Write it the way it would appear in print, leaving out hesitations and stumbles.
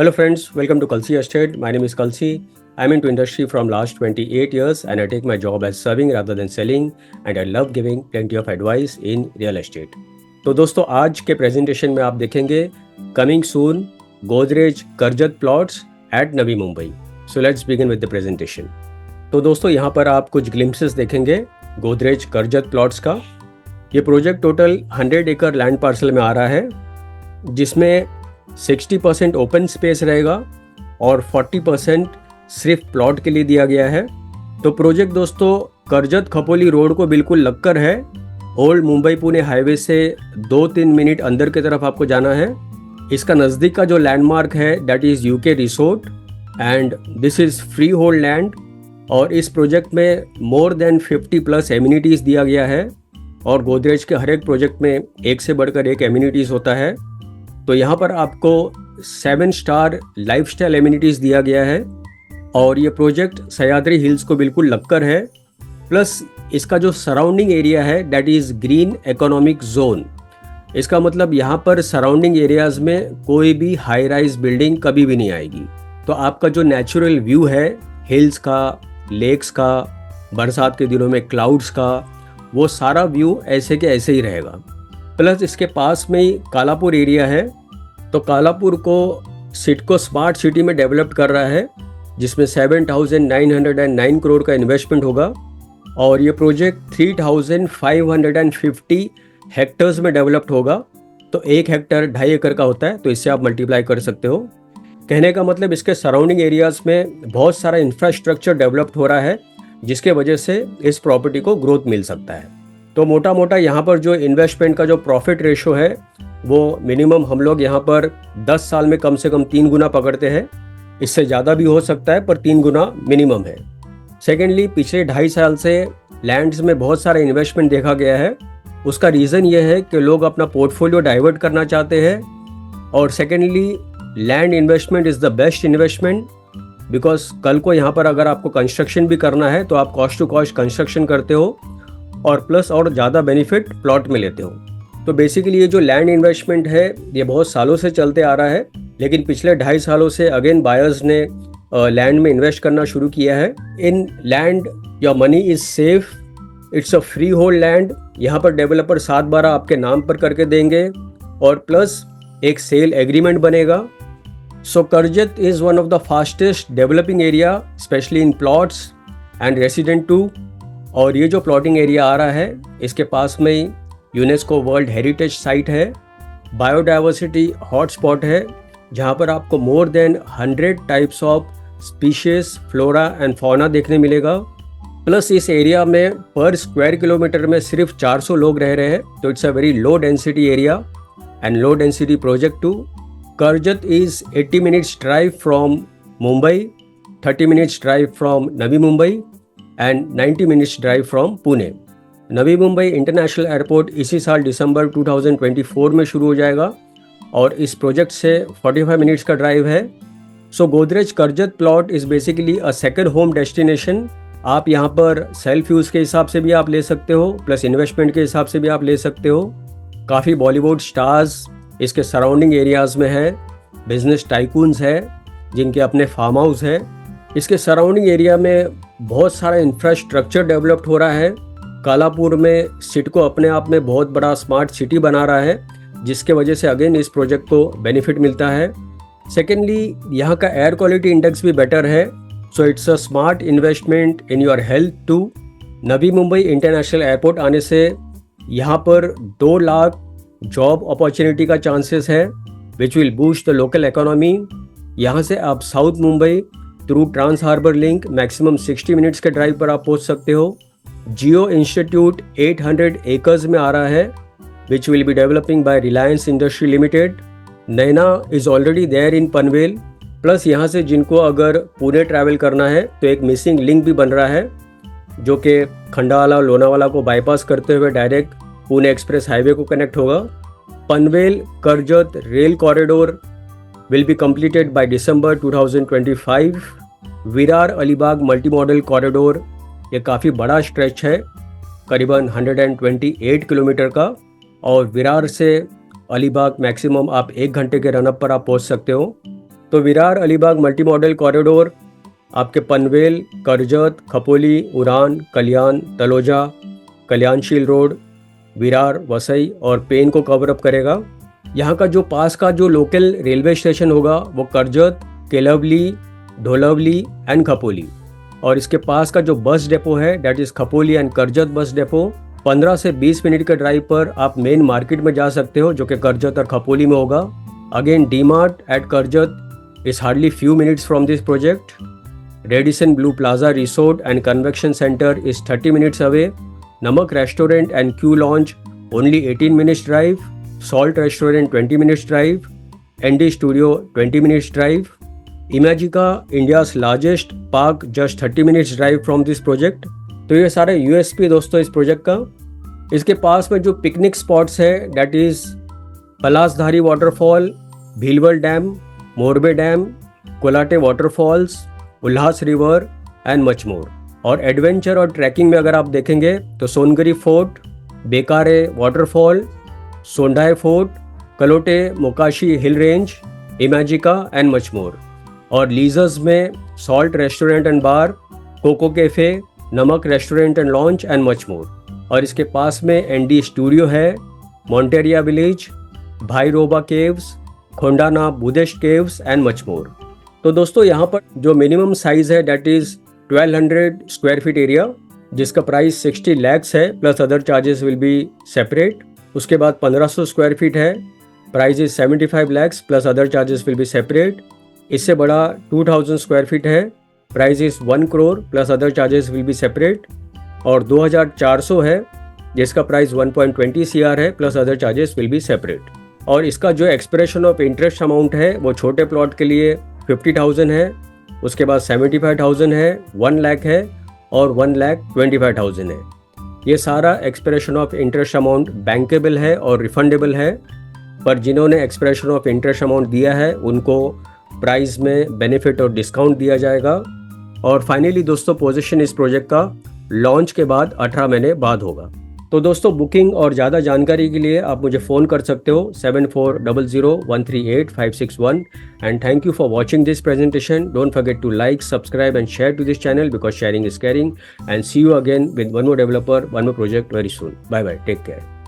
Hello friends, welcome to Kalsi Estate. My name is Kalsi. I'm into industry from last 28 years and I take my job as serving rather than selling and I love giving plenty of advice in real estate. तो दोस्तों आज के presentation में आप देखेंगे coming soon Godrej Karjat plots at Navi Mumbai. So let's begin with the presentation. तो दोस्तों यहाँ पर आप कुछ ग्लिम्पसेस देखेंगे गोदरेज करजत प्लॉट्स का. ये प्रोजेक्ट टोटल 100 एकड़ लैंड पार्सल में आ रहा है जिसमें 60% ओपन स्पेस रहेगा और 40% सिर्फ प्लॉट के लिए दिया गया है. तो प्रोजेक्ट दोस्तों करजत खपोली रोड को बिल्कुल लगकर है. ओल्ड मुंबई पुणे हाईवे से 2-3 मिनट अंदर की तरफ आपको जाना है. इसका नज़दीक का जो लैंडमार्क है that is UK resort and this is free hold land. और इस प्रोजेक्ट में मोर देन 50+ एमिनिटीज़ दिया गया है और गोदरेज के हर एक प्रोजेक्ट में एक से बढ़कर एक एमिनिटीज़ होता है. तो यहाँ पर आपको 7 स्टार लाइफस्टाइल एमिनिटीज़ दिया गया है और ये प्रोजेक्ट सह्याद्री हिल्स को बिल्कुल लगकर है. प्लस इसका जो सराउंडिंग एरिया है that is green economic zone. इसका मतलब यहाँ पर सराउंडिंग एरियाज़ में कोई भी हाई राइज बिल्डिंग कभी भी नहीं आएगी. तो आपका जो नेचुरल व्यू है हिल्स का, लेक्स का, बरसात के दिनों में क्लाउड्स का, वो सारा व्यू ऐसे के ऐसे ही रहेगा. प्लस इसके पास में ही कालापुर एरिया है. तो कालापुर को सिडको स्मार्ट सिटी में डेवलप कर रहा है जिसमें 7,909 करोड़ का इन्वेस्टमेंट होगा और ये प्रोजेक्ट 3,550 हेक्टर्स में डेवलप्ड होगा. तो 1 हेक्टर 2.5 एकड़ का होता है तो इससे आप मल्टीप्लाई कर सकते हो. कहने का मतलब इसके सराउंडिंग एरियाज़ में बहुत सारा इंफ्रास्ट्रक्चर डेवलप्ड हो रहा है जिसके वजह से इस प्रॉपर्टी को ग्रोथ मिल सकता है. तो मोटा मोटा यहाँ पर जो इन्वेस्टमेंट का जो प्रॉफिट रेशो है वो मिनिमम हम लोग यहाँ पर 10 साल में कम से कम 3 गुना पकड़ते हैं. इससे ज़्यादा भी हो सकता है पर 3 गुना मिनिमम है. सेकेंडली पिछले 2.5 साल से लैंड्स में बहुत सारा इन्वेस्टमेंट देखा गया है. उसका रीज़न ये है कि लोग अपना पोर्टफोलियो डाइवर्ट करना चाहते हैं और secondly land investment is the best investment because कल को यहाँ पर अगर आपको कंस्ट्रक्शन भी करना है तो आप कॉस्ट टू कॉस्ट कंस्ट्रक्शन करते हो और प्लस और ज़्यादा बेनिफिट प्लॉट में लेते हो. तो बेसिकली ये जो लैंड इन्वेस्टमेंट है ये बहुत सालों से चलते आ रहा है लेकिन पिछले 2.5 सालों से अगेन बायर्स ने लैंड में इन्वेस्ट करना शुरू किया है. इन land your money is safe. It's a free hold land. यहाँ पर डेवलपर 7/12 आपके नाम पर करके देंगे और प्लस एक सेल एग्रीमेंट बनेगा. So Karjat is one of the fastest developing area specially in plots and resident too. और ये जो प्लॉटिंग एरिया आ रहा है इसके पास में ही यूनेस्को वर्ल्ड हेरिटेज साइट है. बायोडाइवर्सिटी हॉटस्पॉट है जहाँ पर आपको more than 100 types of species flora and fauna देखने मिलेगा. प्लस इस एरिया में पर स्क्वायर किलोमीटर में सिर्फ 400 लोग रह रहे हैं. तो it's a very low density area and low density project too. Karjat is 80 minutes drive from Mumbai, 30 minutes drive from Navi Mumbai and 90 minutes drive from Pune. Navi Mumbai international airport इसी साल दिसंबर 2024 में शुरू हो जाएगा और इस प्रोजेक्ट से 45 मिनट्स का ड्राइव है. So Godrej Karjat plot is basically a second home destination. आप यहाँ पर सेल्फ यूज़ के हिसाब से भी आप ले सकते हो प्लस इन्वेस्टमेंट के हिसाब से भी आप ले सकते हो. काफ़ी बॉलीवुड स्टार्स इसके सराउंडिंग एरियाज़ में है. बिजनेस टाइकून्स है जिनके अपने फार्म हाउस है. इसके सराउंडिंग एरिया में बहुत सारा इंफ्रास्ट्रक्चर डेवलप्ड हो रहा है. कालापुर में सिडको अपने आप में बहुत बड़ा स्मार्ट सिटी बना रहा है जिसके वजह से अगेन इस प्रोजेक्ट को बेनिफिट मिलता है. सेकेंडली यहाँ का एयर क्वालिटी इंडेक्स भी बेटर है. So it's a smart investment in your health too. Navi Mumbai international airport आने से यहाँ पर 2 लाख जॉब अपॉर्चुनिटी का चांसेस है which will boost the local economy. यहाँ से आप south Mumbai through trans harbour link maximum 60 minutes के ड्राइव पर आप पहुँच सकते हो. जियो इंस्टीट्यूट 800 एकर्स में आ रहा है which will be developing by Reliance industry limited. Naina is already there in Panvel. Plus यहाँ से जिनको अगर पुणे ट्रैवल करना है तो एक मिसिंग लिंक भी बन रहा है जो कि खंडाला लोनावाला को बाईपास करते हुए डायरेक्ट पुणे एक्सप्रेस हाईवे को कनेक्ट होगा. Panvel Karjat rail corridor will be completed by December 2025. Virar Alibag multi modal corridor ये काफ़ी बड़ा स्ट्रेच है करीबन 128 किलोमीटर का और विरार से अलीबाग मैक्सिमम आप 1 घंटे के रनअप पर आप पहुंच सकते हो. तो Virar Alibag multi modal corridor आपके पनवेल, करजत, खपोली, उरान, कल्याण, तलोजा, कल्याणशील रोड, विरार, वसई और पेन को कवर अप करेगा। यहाँ का जो पास का जो लोकल रेलवे स्टेशन होगा वो करजत, केलवली, धोलवली एंड खपोली, और इसके पास का जो बस डेपो है that is Khopoli and Karjat bus depot. 15 से 20 मिनट के ड्राइव पर आप मेन मार्केट में जा सकते हो जो कि करजत और खपोली में होगा। Again D Mart at Karjat is hardly few minutes from this project. Radisson Blu Plaza resort and convection center is 30 minutes away. Namak restaurant and Q lounge only 18 minutes drive. Salt restaurant 20 minutes drive. ND studio 20 minutes drive. Imagica India's largest park just 30 minutes drive from this project. तो ये सारे USP दोस्तों इस project का। इसके पास में जो पिकनिक स्पॉट्स है that is Palasdhari waterfall, Bhilwal dam, Morbe dam, Kolate waterfalls, Ulhas river and much more. और एडवेंचर और ट्रैकिंग में अगर आप देखेंगे तो Songiri fort, Bekare waterfall, Sondai fort, Kalote Mokashi hill range, Imagica and much more. और लीजर्स में salt restaurant and bar, Coco cafe, Namak restaurant and lounge and much more. और इसके पास में एनडी स्टूडियो है, Monteria village, Bhairoba caves, Khondana Buddhist caves and much more. तो दोस्तों यहाँ पर जो मिनिमम साइज है that is 1200 square feet area, जिसका प्राइस 60 lakhs है plus other charges will be separate. उसके बाद 1500 स्क्वायर फीट है, price is 75 lakhs plus other charges will be separate. इससे बड़ा 2000 स्क्वायर फीट है, price is 1 crore plus other charges will be separate. और 2400 है जिसका प्राइस 1.20 CR है plus other charges will be separate. और इसका जो एक्सप्रेशन ऑफ इंटरेस्ट अमाउंट है वो छोटे प्लॉट के लिए 50,000 है, उसके बाद 75,000 है, 1 लाख है और 1,25,000 है। ये सारा expression of interest amount bankable है और रिफंडेबल है, पर जिन्होंने एक्सप्रेशन ऑफ इंटरेस्ट अमाउंट दिया है उनको प्राइस में बेनिफिट और डिस्काउंट दिया जाएगा। और फाइनली दोस्तों पोजीशन इस प्रोजेक्ट का लॉन्च के बाद 18 महीने बाद होगा। तो दोस्तों बुकिंग और ज़्यादा जानकारी के लिए आप मुझे फ़ोन कर सकते हो 7400138561। And thank you for watching this presentation. Don't forget to like, subscribe and share to this channel because sharing is caring. And see you again with one more developer, one more project very soon. Bye bye, take care.